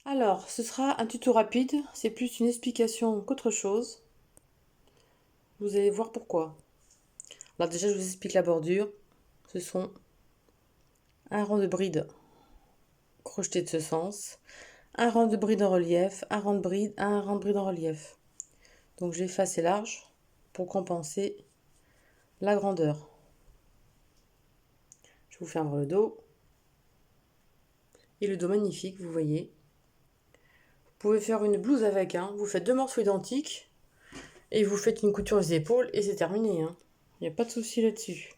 Alors, ce sera un tuto rapide, c'est plus une explication qu'autre chose. Vous allez voir pourquoi. Alors déjà, je vous explique la bordure. Ce sont un rang de bride crocheté de ce sens, un rang de bride en relief, un rang de bride en relief. Donc je l'ai fait assez large pour compenser la grandeur. Je vous fais voir le dos. Et le dos magnifique, vous voyez. Vous pouvez faire une blouse avec, hein. Vous faites 2 morceaux identiques et vous faites une couture aux épaules et c'est terminé, hein. Il n'y a pas de souci là-dessus.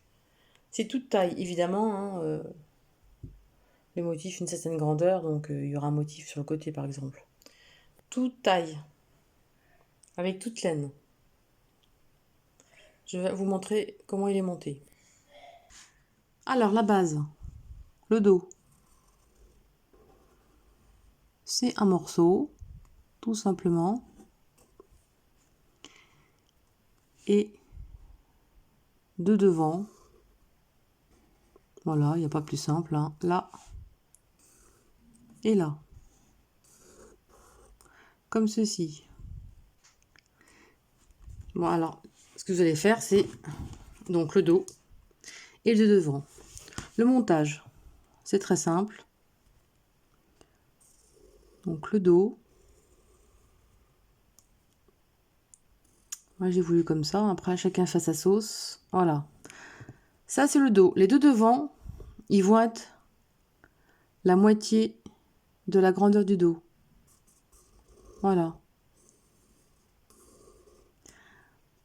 C'est toute taille, évidemment, hein, les motifs une certaine grandeur, donc il y aura un motif sur le côté par exemple. Toute taille, avec toute laine. Je vais vous montrer comment il est monté. Alors la base, le dos, c'est un morceau, tout simplement. Et de devant, voilà, il n'y a pas plus simple, hein, là et là. Comme ceci. Bon, alors, ce que vous allez faire, c'est donc le dos et le devant. Le montage, c'est très simple. Donc le dos. Moi, j'ai voulu comme ça. Après, chacun fait sa sauce. Voilà. Ça, c'est le dos. Les deux devant, ils vont être la moitié de la grandeur du dos. Voilà.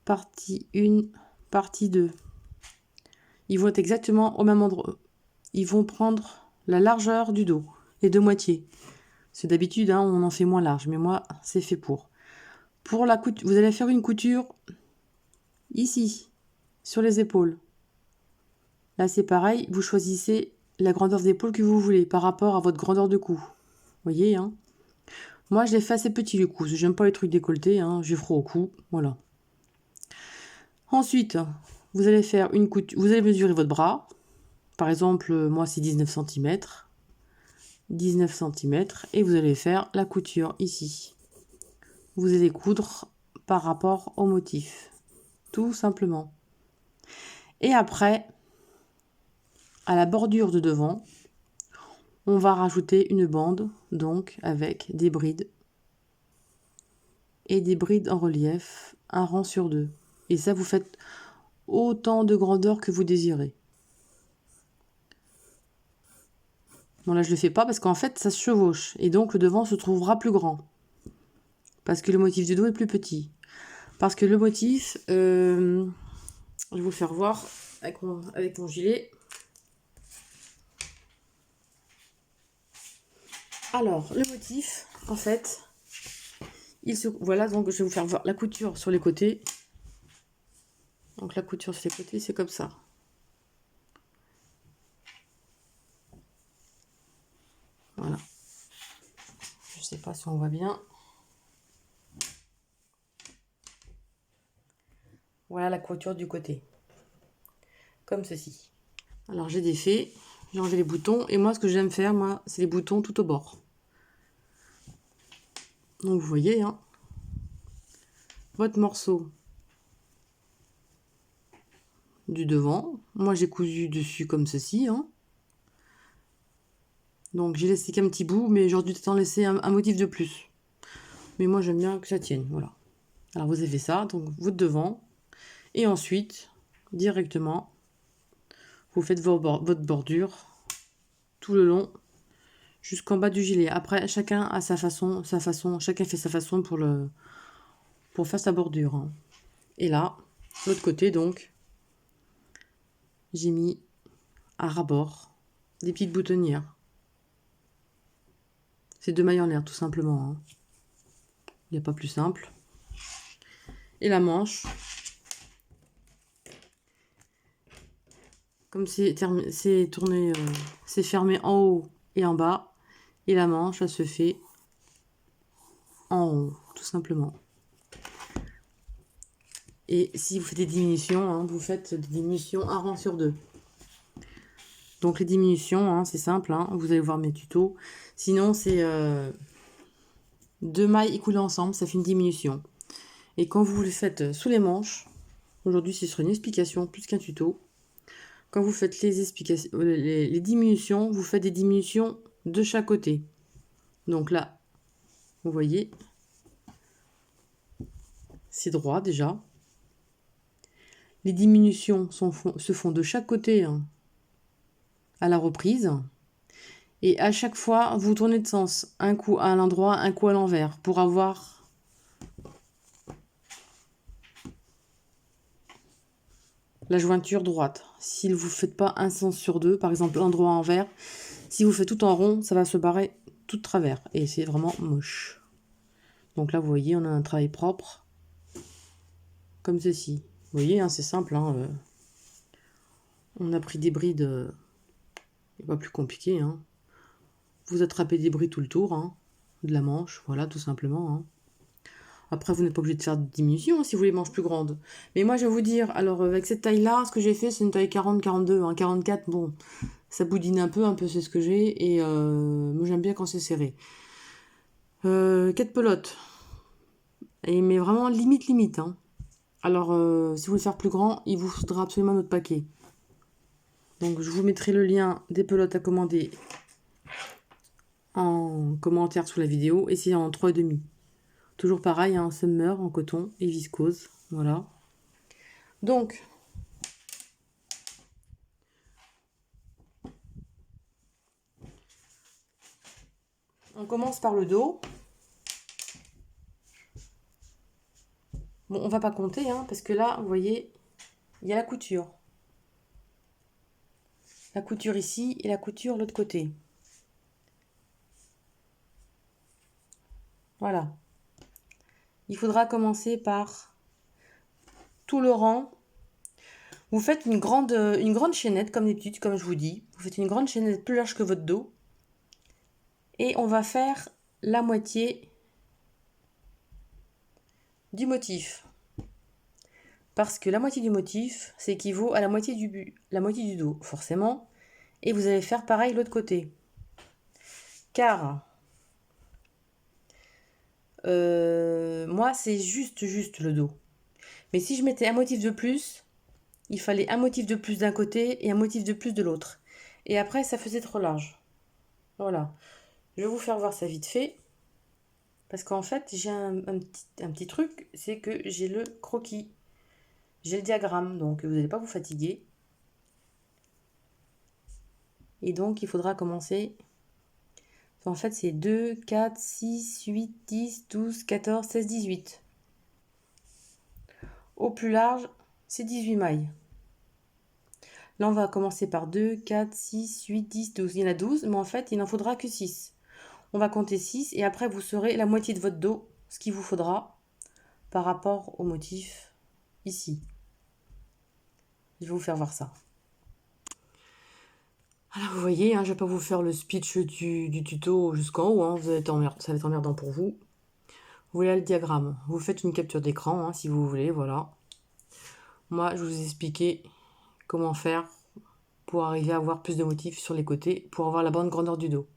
Partie 1, partie 2. Ils vont être exactement au même endroit. Ils vont prendre la largeur du dos, les deux moitiés. C'est d'habitude, hein, on en fait moins large, mais moi, c'est fait pour. Pour la couture, vous allez faire une couture ici, sur les épaules. Là, c'est pareil, vous choisissez la grandeur d'épaule que vous voulez par rapport à votre grandeur de cou. Vous voyez, hein. Moi, je l'ai fait assez petit le cou, j'aime pas les trucs décolletés, hein, j'ai froid au cou, voilà. Ensuite, vous allez faire une couture, vous allez mesurer votre bras. Par exemple, moi, c'est 19 cm. 19 cm, et vous allez faire la couture ici. Vous allez coudre par rapport au motif, tout simplement. Et après, à la bordure de devant, on va rajouter une bande, donc avec des brides et des brides en relief, un rang sur 2. Et ça, vous faites autant de grandeur que vous désirez. Bon, là, je le fais pas parce qu'en fait, ça se chevauche. Et donc, le devant se trouvera plus grand. Parce que le motif du dos est plus petit. Parce que le motif, je vais vous le faire voir avec mon gilet. Alors, le motif, en fait, voilà, donc je vais vous faire voir la couture sur les côtés. Donc la couture sur les côtés, c'est comme ça. Voilà. Je sais pas si on voit bien. Voilà la couture du côté. Comme ceci. Alors j'ai défait, j'ai enlevé les boutons. Et moi, ce que j'aime faire, moi, c'est les boutons tout au bord. Donc vous voyez, hein, votre morceau du devant. Moi, j'ai cousu dessus comme ceci, hein. Donc j'ai laissé qu'un petit bout, mais j'aurais dû peut-être en laisser un motif de plus. Mais moi, j'aime bien que ça tienne, voilà. Alors vous avez fait ça, donc votre devant. Et ensuite, directement, vous faites votre bordure tout le long jusqu'en bas du gilet. Après, chacun a sa façon, chacun fait sa façon pour faire sa bordure, hein. Et là, l'autre côté, donc, j'ai mis à ras-bord des petites boutonnières. C'est 2 mailles en l'air, tout simplement, hein. Il n'y a pas plus simple. Et la manche, comme c'est tourné, c'est fermé en haut et en bas. Et la manche, elle se fait en haut, tout simplement. Et si vous faites des diminutions, hein, vous faites des diminutions un rang sur 2. Donc les diminutions, hein, c'est simple, hein, vous allez voir mes tutos. Sinon, c'est 2 mailles écoulées ensemble, ça fait une diminution. Et quand vous le faites sous les manches, aujourd'hui ce sera une explication plus qu'un tuto. Quand vous faites les explications, les diminutions, vous faites des diminutions de chaque côté. Donc là, vous voyez, c'est droit déjà. Les diminutions se font de chaque côté hein, à la reprise. Et à chaque fois, vous tournez de sens. Un coup à l'endroit, un coup à l'envers. Pour avoir la jointure droite. Si vous ne faites pas un sens sur deux, par exemple endroit envers, si vous faites tout en rond, ça va se barrer tout de travers. Et c'est vraiment moche. Donc là, vous voyez, on a un travail propre. Comme ceci. Vous voyez, hein, c'est simple. Hein, on a pris des brides. C'est pas plus compliqué. Hein. Vous attrapez des brides tout le tour. Hein, de la manche. Voilà, tout simplement. Hein. Après, vous n'êtes pas obligé de faire de diminution hein, si vous voulez les manches plus grandes. Mais moi, je vais vous dire, alors avec cette taille-là, ce que j'ai fait, c'est une taille 40-42. Hein. 44, bon, ça boudine un peu c'est ce que j'ai. Et moi, j'aime bien quand c'est serré. 4 pelotes. Et, mais vraiment limite. Hein. Alors, si vous voulez faire plus grand, il vous faudra absolument notre paquet. Donc, je vous mettrai le lien des pelotes à commander en commentaire sous la vidéo. Et c'est en 3,5. Toujours pareil, un summer en coton et viscose. Voilà. Donc, on commence par le dos. Bon, on va pas compter, hein, parce que là, vous voyez, il y a la couture. La couture ici et la couture de l'autre côté. Voilà. Il faudra commencer par tout le rang. Vous faites une grande chaînette, comme d'habitude, comme je vous dis. Vous faites une grande chaînette plus large que votre dos. Et on va faire la moitié du motif. Parce que la moitié du motif, ça équivaut à la moitié du dos, forcément. Et vous allez faire pareil de l'autre côté. Car moi, c'est juste le dos. Mais si je mettais un motif de plus, il fallait un motif de plus d'un côté et un motif de plus de l'autre. Et après, ça faisait trop large. Voilà. Je vais vous faire voir ça vite fait. Parce qu'en fait, j'ai un petit truc, c'est que j'ai le croquis. J'ai le diagramme, donc vous n'allez pas vous fatiguer. Et donc, il faudra commencer. En fait, c'est 2, 4, 6, 8, 10, 12, 14, 16, 18. Au plus large, c'est 18 mailles. Là, on va commencer par 2, 4, 6, 8, 10, 12. Il y en a 12, mais en fait, il n'en faudra que 6. On va compter 6 et après, vous saurez la moitié de votre dos, ce qu'il vous faudra par rapport au motif ici. Je vais vous faire voir ça. Alors, vous voyez, hein, je ne vais pas vous faire le speech du tuto jusqu'en haut. Hein, ça va être emmerdant pour vous. Voilà le diagramme. Vous faites une capture d'écran hein, si vous voulez, voilà. Moi, je vous ai expliqué comment faire pour arriver à avoir plus de motifs sur les côtés, pour avoir la bonne grandeur du dos.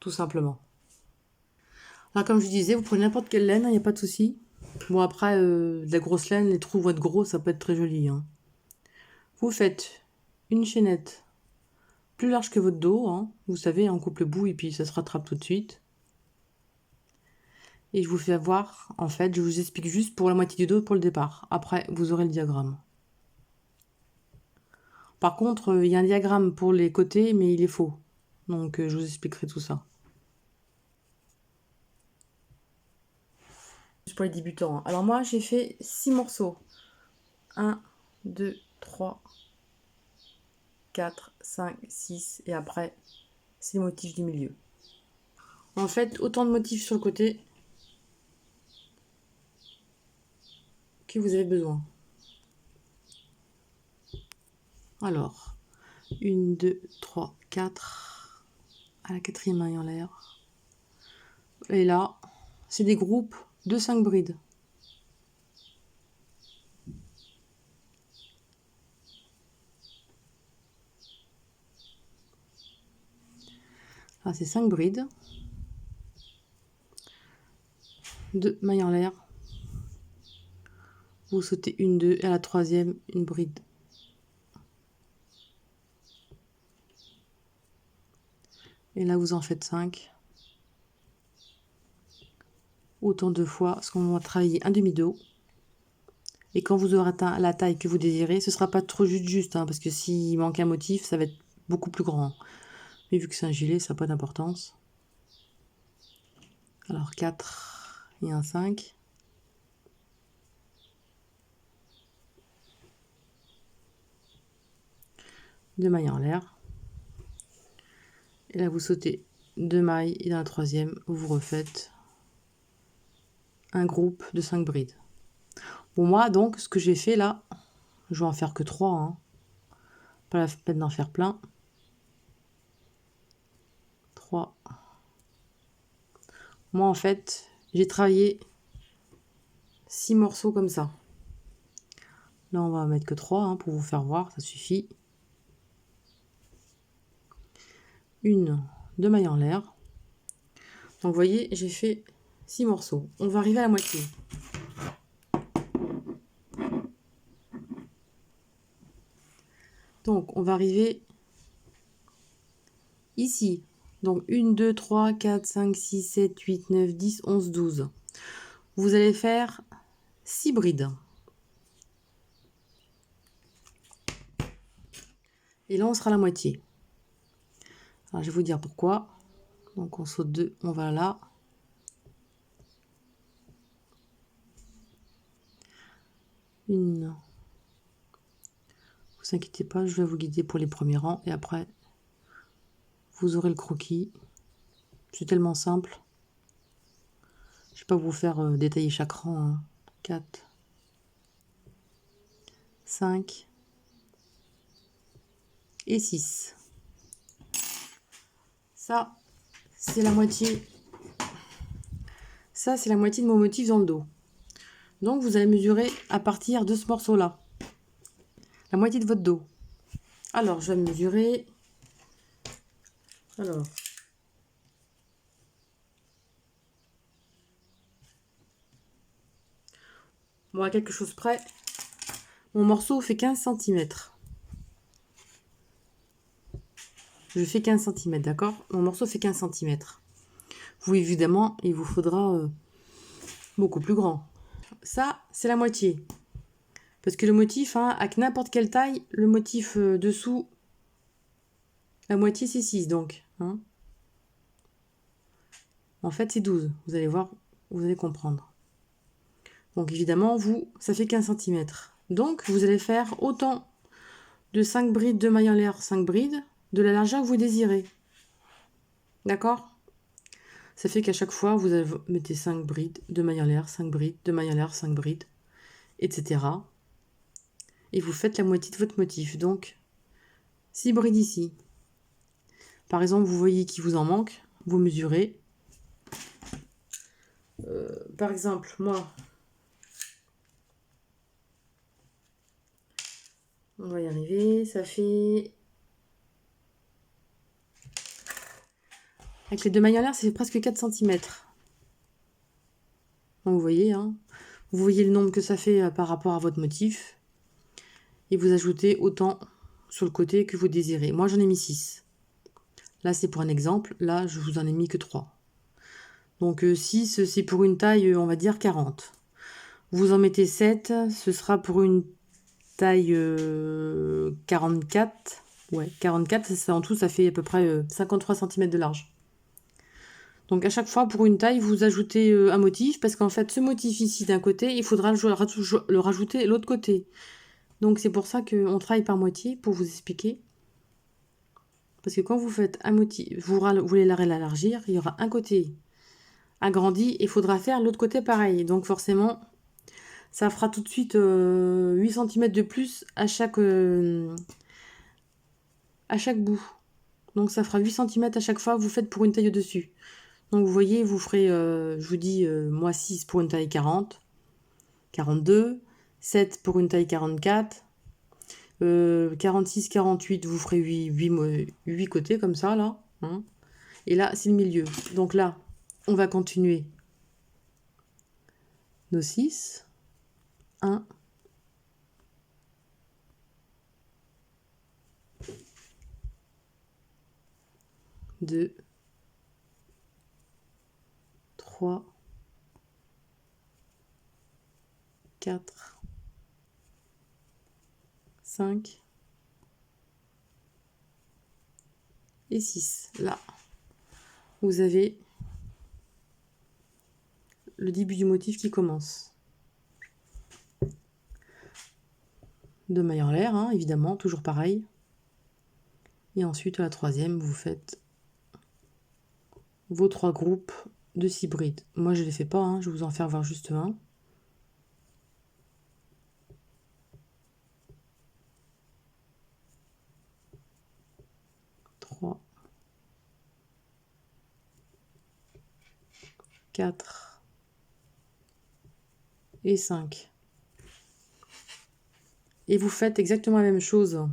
Tout simplement. Alors, comme je disais, vous prenez n'importe quelle laine, il n'y a pas de souci. Bon, après, de la grosse laine, les trous vont être gros, ça peut être très joli. Hein. Vous faites une chaînette plus large que votre dos. Hein. Vous savez, on coupe le bout et puis ça se rattrape tout de suite. Et je vous fais voir, en fait, je vous explique juste pour la moitié du dos pour le départ. Après, vous aurez le diagramme. Par contre, il y a un diagramme pour les côtés, mais il est faux. Donc, je vous expliquerai tout ça. Juste pour les débutants. Hein. Alors moi, j'ai fait 6 morceaux. 1, 2, 3, 4, 5, 6. Et après, c'est le motif du milieu. En fait, autant de motifs sur le côté que vous avez besoin. Alors, 1, 2, 3, 4. À la quatrième maille en l'air. Et là, c'est des groupes de 5 brides. Là, c'est 5 brides. 2 mailles en l'air. Vous sautez une 2 et à la troisième une bride. Et là vous en faites 5. Autant de fois, parce qu'on va travailler un demi-dos. Et quand vous aurez atteint la taille que vous désirez, ce sera pas trop juste, hein, parce que s'il manque un motif, ça va être beaucoup plus grand. Mais vu que c'est un gilet, ça n'a pas d'importance. Alors 4 et un 5. Deux mailles en l'air. Et là, vous sautez 2 mailles et dans la troisième, vous refaites un groupe de 5 brides. Bon, moi, donc, ce que j'ai fait là, je vais en faire que 3. Hein. Pas la peine d'en faire plein. 3. Moi, en fait, j'ai travaillé 6 morceaux comme ça. Là, on va mettre que 3 hein, pour vous faire voir, ça suffit. Une, 2 mailles en l'air. Donc, vous voyez, j'ai fait 6 morceaux. On va arriver à la moitié. Donc, on va arriver ici. Donc, 1, 2, 3, 4, 5, 6, 7, 8, 9, 10, 11, 12. Vous allez faire 6 brides. Et là, on sera à la moitié. Alors, je vais vous dire pourquoi. Donc, on saute 2, on va là. Une. Vous inquiétez pas, je vais vous guider pour les premiers rangs. Et après, vous aurez le croquis. C'est tellement simple. Je ne vais pas vous faire détailler chaque rang. Hein. 4, 5 et 6. Ça, c'est la moitié. Ça, c'est la moitié de mon motif dans le dos. Donc, vous allez mesurer à partir de ce morceau-là. La moitié de votre dos. Alors, je vais mesurer. Alors. Bon, à quelque chose près, mon morceau fait 15 cm. Je fais 15 cm, d'accord? Mon morceau fait 15 cm. Vous, évidemment, il vous faudra beaucoup plus grand. Ça, c'est la moitié. Parce que le motif, hein, à n'importe quelle taille, le motif dessous, la moitié, c'est 6, donc. Hein. En fait, c'est 12. Vous allez voir, vous allez comprendre. Donc, évidemment, vous, ça fait 15 cm. Donc, vous allez faire autant de 5 brides de mailles en l'air, 5 brides, de la largeur que vous désirez. D'accord? Ça fait qu'à chaque fois, vous mettez 5 brides de mailles en l'air, 5 brides de mailles en l'air, 5 brides, etc. Et vous faites la moitié de votre motif. Donc, 6 brides ici. Par exemple, vous voyez qu'il vous en manque, vous mesurez. Par exemple, moi, on va y arriver, ça fait... Avec les 2 mailles en l'air, ça fait presque 4 cm. Donc, vous voyez, hein, vous voyez le nombre que ça fait par rapport à votre motif. Et vous ajoutez autant sur le côté que vous désirez. Moi, j'en ai mis 6. Là, c'est pour un exemple. Là, je vous en ai mis que 3. Donc 6, c'est pour une taille, on va dire 40. Vous en mettez 7, ce sera pour une taille 44. Ouais, 44, ça, en tout, ça fait à peu près 53 cm de large. Donc à chaque fois, pour une taille, vous ajoutez un motif, parce qu'en fait, ce motif ici d'un côté, il faudra le rajouter de l'autre côté. Donc c'est pour ça qu'on travaille par moitié, pour vous expliquer. Parce que quand vous faites un motif, vous voulez l'élargir, il y aura un côté agrandi et il faudra faire l'autre côté pareil. Donc forcément, ça fera tout de suite 8 cm de plus à chaque bout. Donc ça fera 8 cm à chaque fois, vous faites pour une taille au-dessus. Donc vous voyez, vous ferez, je vous dis, moi 6 pour une taille 40, 42, 7 pour une taille 44, 46, 48, vous ferez 8 côtés comme ça, là. Hein. Et là, c'est le milieu. Donc là, on va continuer nos 6. 1, 2, 3, 4, 5 et 6. Là, vous avez le début du motif qui commence. 2 mailles en l'air, hein, évidemment, toujours pareil. Et ensuite, à la troisième, vous faites vos 3 groupes de 6 brides. Moi, je ne les fais pas, hein, je vais vous en faire voir juste un. 3, 4 et 5. Et vous faites exactement la même chose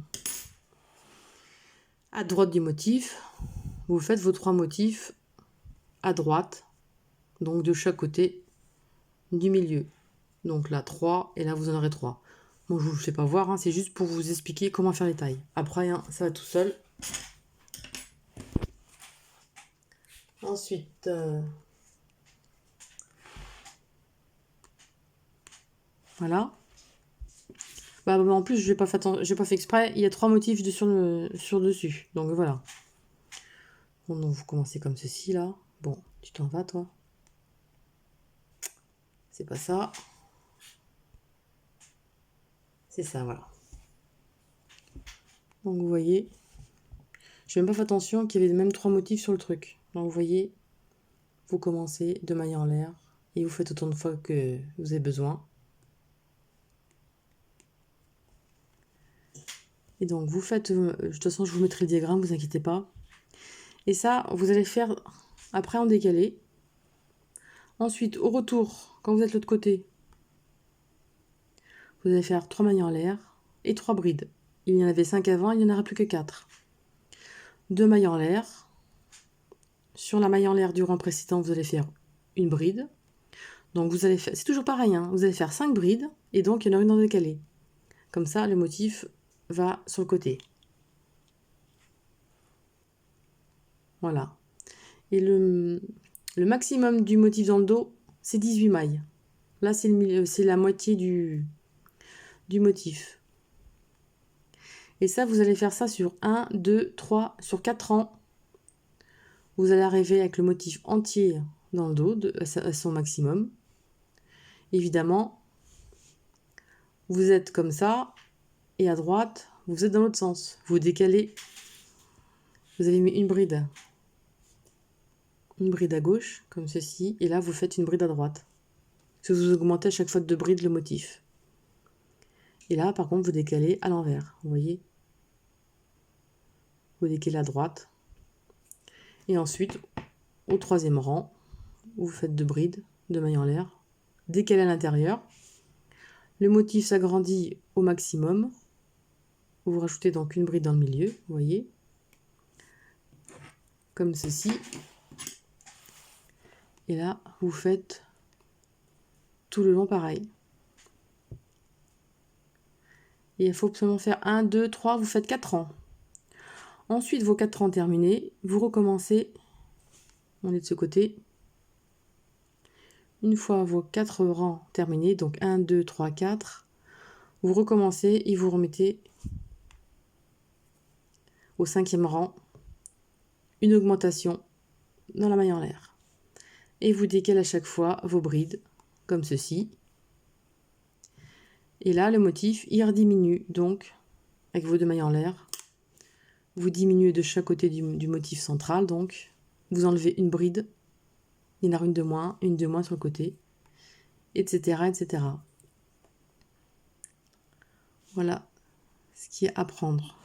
à droite du motif. Vous faites vos 3 motifs à droite, donc de chaque côté du milieu. Donc là 3 et là vous en aurez 3. Bon, je ne vous fais pas voir, hein, c'est juste pour vous expliquer comment faire les tailles. Après, hein, ça va tout seul. Ensuite, voilà. Bah, en plus, je n'ai pas fait exprès. Il y a 3 motifs sur dessus. Donc voilà. Bon, donc vous commencez comme ceci là. Bon, tu t'en vas toi. C'est pas ça. C'est ça, voilà. Donc vous voyez, j'ai même pas fait attention qu'il y avait même 3 motifs sur le truc. Donc vous voyez, vous commencez 2 mailles en l'air et vous faites autant de fois que vous avez besoin. Et donc vous faites, de toute façon je vous mettrai le diagramme, vous inquiétez pas. Et ça, vous allez faire après en décalé. Ensuite, au retour, quand vous êtes de l'autre côté, vous allez faire 3 mailles en l'air et 3 brides. Il y en avait 5 avant, il n'y en aura plus que 4. 2 mailles en l'air. Sur la maille en l'air du rang précédent, vous allez faire une bride. Donc vous allez faire, c'est toujours pareil, hein, vous allez faire 5 brides et donc il y en a une en décalé. Comme ça, le motif va sur le côté. Voilà. Et le maximum du motif dans le dos, c'est 18 mailles. Là, c'est la moitié du motif. Et ça, vous allez faire ça sur 1, 2, 3, sur 4 rangs. Vous allez arriver avec le motif entier dans le dos, à son maximum. Évidemment, vous êtes comme ça, et à droite, vous êtes dans l'autre sens. Vous décalez. Vous avez mis une bride à gauche, comme ceci, et là, vous faites une bride à droite. Parce que vous augmentez à chaque fois de 2 brides le motif. Et là, par contre, vous décalez à l'envers, vous voyez. Vous décalez à droite. Et ensuite, au 3e rang, vous faites 2 brides, 2 mailles en l'air, décalez à l'intérieur. Le motif s'agrandit au maximum. Vous rajoutez donc une bride dans le milieu, vous voyez. Comme ceci. Et là, vous faites tout le long pareil. Et il faut absolument faire 1, 2, 3, vous faites 4 rangs. Ensuite, vos 4 rangs terminés, vous recommencez. On est de ce côté. Une fois vos 4 rangs terminés, donc 1, 2, 3, 4, vous recommencez et vous remettez au 5e rang une augmentation dans la maille en l'air. Et vous décalez à chaque fois vos brides, comme ceci. Et là, le motif, il rediminue, donc, avec vos 2 mailles en l'air. Vous diminuez de chaque côté du motif central, donc, vous enlevez une bride. Il y en a une de moins sur le côté, etc., etc. Voilà ce qui est à prendre.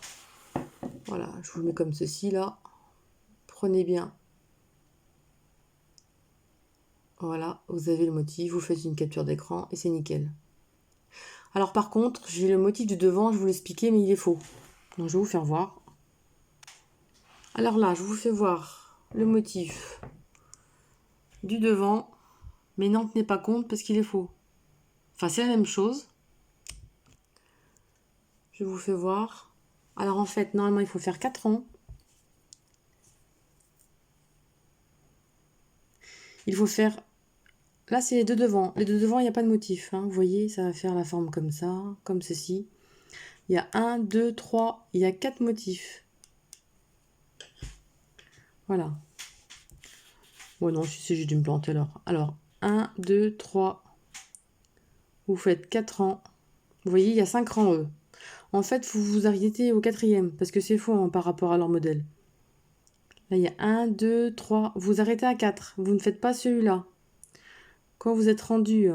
Voilà, je vous le mets comme ceci, là. Prenez bien. Voilà, vous avez le motif, vous faites une capture d'écran et c'est nickel. Alors par contre, j'ai le motif du devant, je vous l'expliquais, mais il est faux. Donc je vais vous faire voir. Alors là, je vous fais voir le motif du devant, mais n'en tenez pas compte parce qu'il est faux. Enfin, c'est la même chose. Je vous fais voir. Alors en fait, normalement, il faut faire 4 rangs. Il faut faire... Là, c'est les deux devant. Les deux devant, il n'y a pas de motif. Hein. Vous voyez, ça va faire la forme comme ça, comme ceci. Il y a 1, 2, 3, il y a 4 motifs. Voilà. Bon, non, si j'ai dû me planter alors. Alors, 1, 2, 3. Vous faites 4 rangs. Vous voyez, il y a 5 rangs, eux. En fait, vous vous arrêtez au 4e, parce que c'est faux hein, par rapport à leur modèle. Là, il y a 1, 2, 3. Vous arrêtez à 4. Vous ne faites pas celui-là. Quand vous êtes rendu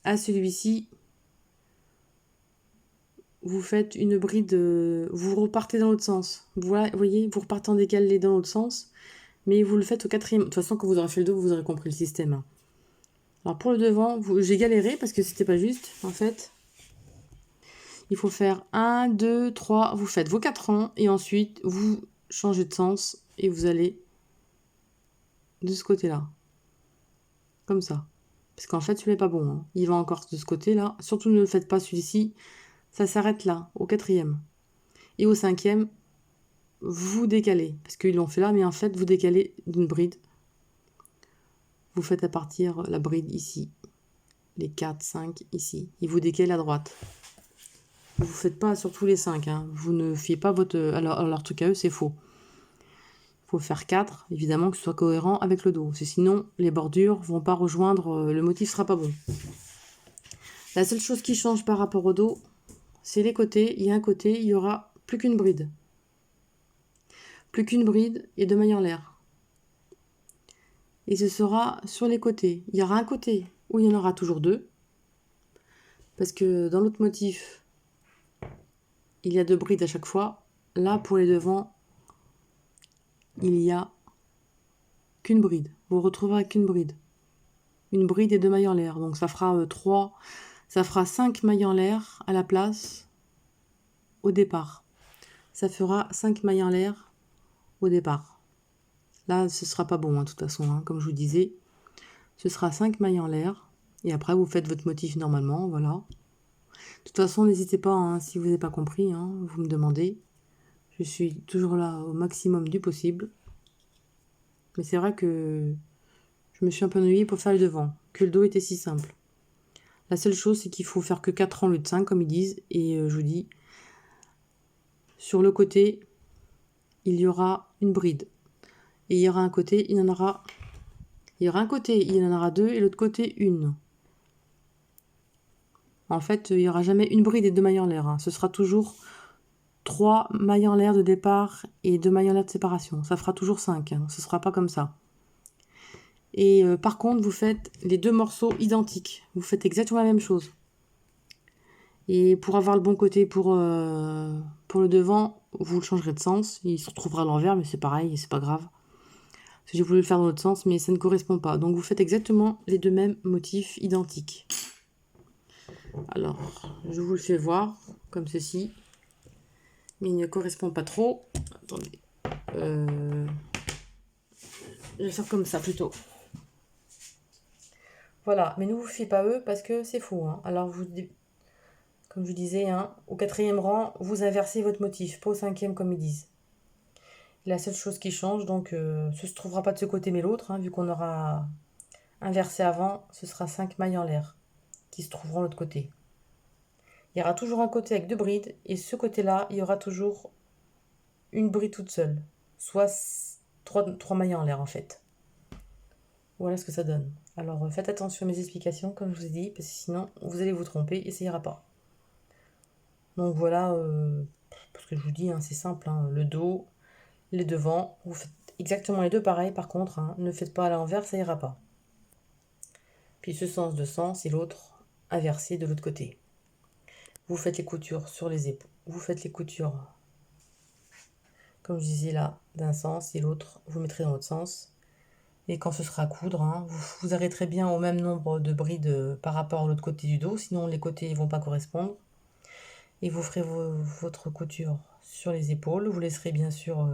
à celui-ci, vous faites une bride, vous repartez dans l'autre sens. Voilà, vous voyez, vous repartez en décalé dans l'autre sens, mais vous le faites au 4e. De toute façon, quand vous aurez fait le dos, vous aurez compris le système. Hein. Alors pour le devant, j'ai galéré parce que c'était pas juste, en fait. Il faut faire 1, 2, 3, vous faites vos 4 rangs, et ensuite, vous changez de sens, et vous allez de ce côté-là. Comme ça. Parce qu'en fait, celui-là n'est pas bon. Hein. Il va encore de ce côté-là. Surtout ne le faites pas celui-ci. Ça s'arrête là, au 4e. Et au 5e, vous décalez. Parce qu'ils l'ont fait là, mais en fait, vous décalez d'une bride. Vous faites à partir la bride ici. Les 4, 5 ici. Et vous décalez à droite. Vous ne faites pas sur tous les 5. Hein. Vous ne fiez pas votre... Alors, leur truc à eux, c'est faux. Il faut faire 4, évidemment, que ce soit cohérent avec le dos. Sinon, les bordures vont pas rejoindre... le motif sera pas bon. La seule chose qui change par rapport au dos, c'est les côtés. Il y a un côté, il y aura plus qu'une bride. Plus qu'une bride et 2 mailles en l'air. Et ce sera sur les côtés. Il y aura un côté où il y en aura toujours 2. Parce que dans l'autre motif, il y a 2 brides à chaque fois. Là, pour les devants, il n'y a qu'une bride. Vous retrouverez qu'une bride. Une bride et 2 mailles en l'air. Donc ça fera 3, ça fera 5 mailles en l'air à la place au départ. Ça fera 5 mailles en l'air au départ. Là, ce sera pas bon, hein, de toute façon, hein, comme je vous disais. Ce sera 5 mailles en l'air. Et après, vous faites votre motif normalement, voilà. De toute façon, n'hésitez pas, hein, si vous n'avez pas compris, hein, vous me demandez. Je suis toujours là au maximum du possible. Mais c'est vrai que je me suis un peu ennuyée pour faire le devant, que le dos était si simple. La seule chose, c'est qu'il faut faire que 4 rangs au lieu de 5, comme ils disent. Et je vous dis, sur le côté, il y aura une bride. Et il y aura un côté, il y en aura... Il y aura un côté, il y en aura 2, et l'autre côté, une. En fait, il n'y aura jamais une bride et 2 mailles en l'air. Hein. Ce sera toujours 3 mailles en l'air de départ et 2 mailles en l'air de séparation. Ça fera toujours 5. Hein. Ce ne sera pas comme ça. Et par contre, vous faites les 2 morceaux identiques. Vous faites exactement la même chose. Et pour avoir le bon côté pour le devant, vous le changerez de sens. Il se retrouvera à l'envers, mais c'est pareil, c'est pas grave. Parce que j'ai voulu le faire dans l'autre sens, mais ça ne correspond pas. Donc vous faites exactement les 2 mêmes motifs identiques. Alors, je vous le fais voir, comme ceci. Mais il ne correspond pas trop. Attendez. Je vais faire comme ça plutôt. Voilà, mais ne vous fiez pas eux parce que c'est faux. Hein. Alors, comme je vous disais, hein, au 4e rang, vous inversez votre motif, pas au 5e comme ils disent. La seule chose qui change, donc, ce se trouvera pas de ce côté mais l'autre, hein, vu qu'on aura inversé avant, ce sera 5 mailles en l'air qui se trouveront de l'autre côté. Il y aura toujours un côté avec 2 brides, et ce côté-là, il y aura toujours une bride toute seule, soit 3 mailles en l'air en fait. Voilà ce que ça donne. Alors faites attention à mes explications, comme je vous ai dit, parce que sinon vous allez vous tromper et ça ira pas. Donc voilà, parce que je vous dis, hein, c'est simple, hein, le dos, les devants, vous faites exactement les deux pareils par contre, hein, ne faites pas à l'envers, ça ira pas. Puis ce sens de sens et l'autre inversé de l'autre côté. Vous faites les coutures sur les épaules, vous faites les coutures, comme je disais là, d'un sens et l'autre, vous mettrez dans l'autre sens. Et quand ce sera à coudre, hein, vous arrêterez bien au même nombre de brides par rapport à l'autre côté du dos, sinon les côtés ne vont pas correspondre. Et vous ferez votre couture sur les épaules. Vous laisserez bien sûr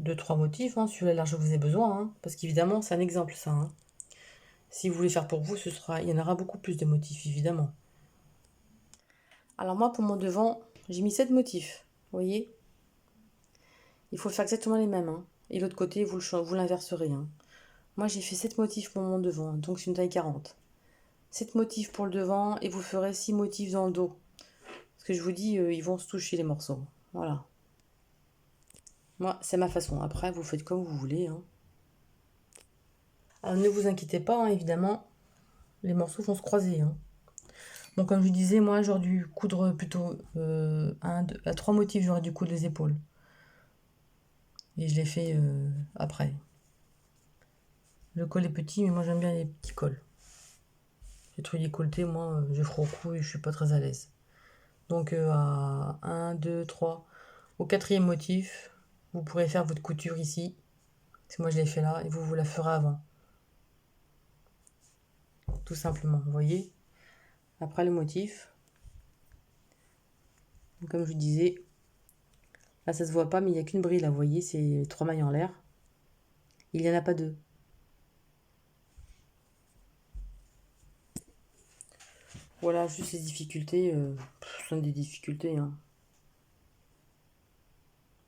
2-3 motifs, hein, sur la largeur que vous avez besoin, hein, parce qu'évidemment c'est un exemple ça. Hein. Si vous voulez faire pour vous, il y en aura beaucoup plus de motifs, évidemment. Alors moi, pour mon devant, j'ai mis 7 motifs. Vous voyez? Il faut faire exactement les mêmes. Hein. Et l'autre côté, vous l'inverserez. Hein. Moi, j'ai fait 7 motifs pour mon devant, donc c'est une taille 40. 7 motifs pour le devant et vous ferez 6 motifs dans le dos. Parce que je vous dis, ils vont se toucher les morceaux. Voilà. Moi, c'est ma façon. Après, vous faites comme vous voulez. Hein. Alors, ne vous inquiétez pas, hein, évidemment, les morceaux vont se croiser. Hein. Bon, comme je vous disais, moi, j'aurais dû coudre plutôt à 3 motifs, j'aurais dû coudre les épaules. Et je l'ai fait après. Le col est petit, mais moi, j'aime bien les petits cols. Les trucs décolletés, moi, je ferai au cou et je suis pas très à l'aise. Donc, à 1, 2, 3. Au 4e motif, vous pourrez faire votre couture ici. C'est moi, je l'ai fait là, et vous la ferez avant. Tout simplement, vous voyez. Après le motif, comme je vous disais, là ça se voit pas, mais il n'y a qu'une brille là, vous voyez, c'est 3 mailles en l'air. Il n'y en a pas 2. Voilà, juste les difficultés, ce sont des difficultés. Hein.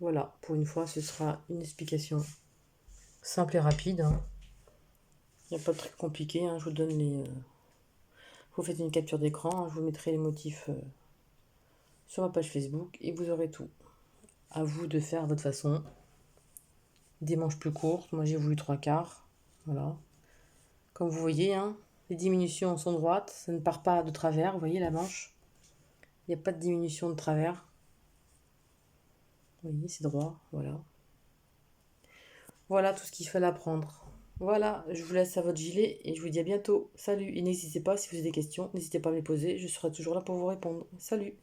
Voilà, pour une fois, ce sera une explication simple et rapide. Hein. Il n'y a pas de truc compliqué, hein. Je vous donne les... Vous faites une capture d'écran, hein. Je vous mettrai les motifs sur ma page Facebook et vous aurez tout. À vous de faire à votre façon. Des manches plus courtes, moi j'ai voulu 3/4. Voilà. Comme vous voyez, hein, les diminutions sont droites, ça ne part pas de travers, vous voyez la manche. Il n'y a pas de diminution de travers. Vous voyez, c'est droit, voilà. Voilà tout ce qu'il fallait apprendre. Voilà, je vous laisse à votre gilet et je vous dis à bientôt. Salut, et n'hésitez pas, si vous avez des questions, n'hésitez pas à me les poser, je serai toujours là pour vous répondre. Salut!